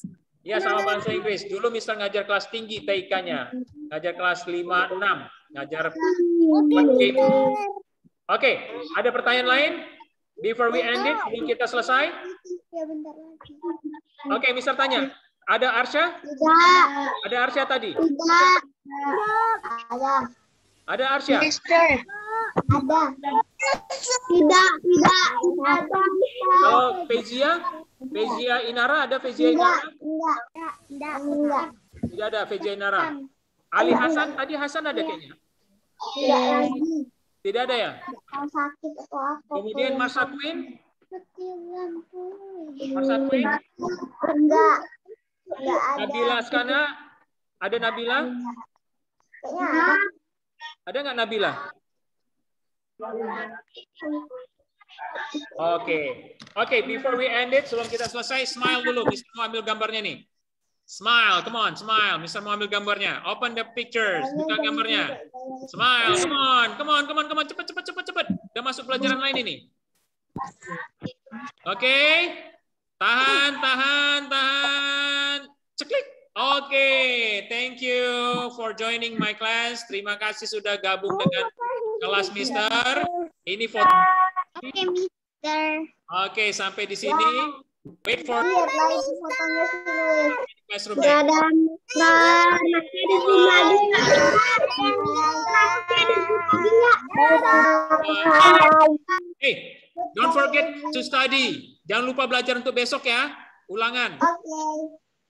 Ya, sama bahasa Inggris. Dulu Mister ngajar kelas tinggi TIK-nya. Ngajar kelas 5, 6. Ngajar 4G. Oke, ada pertanyaan lain? Before we end it, sebelum kita selesai? Ya bentar lagi. Oke, Mister tanya. Ada Arsya? Tidak. Ada Arsya tadi? Tidak. Ada. Ada Arsya? Mister. Ada. Tidak. Tidak. Ada. Kalau Fezia Inara, ada Fezia Inara? Enggak. Tidak ada Fezia Inara. Ali Hasan, tadi Hasan ada kayaknya? Tidak lagi. Tidak ada ya? Kalau sakit atau apa. Kemudian Marsha Queen? Enggak. Marsha Queen? Enggak ada. Nabila Askana? Ada Nabila? Kayaknya Ada nggak Nabila? Oke, before we end it, sebelum kita selesai, smile dulu. Mister mau ambil gambarnya nih. Smile, come on, smile. Mister mau ambil gambarnya. Open the pictures, buka gambarnya. Smile, come on, cepet. Udah masuk pelajaran lain ini. Oke, tahan. Ceklik. Oke, thank you for joining my class. Terima kasih sudah gabung dengan kelas Mister. Ini foto. Oke, Mister. Oke, sampai di sini. Wait for Lihat lagi fotonya si Luis. classroom. Ada Hey, don't forget to study. Jangan lupa belajar untuk besok ya. Ulangan. Oke.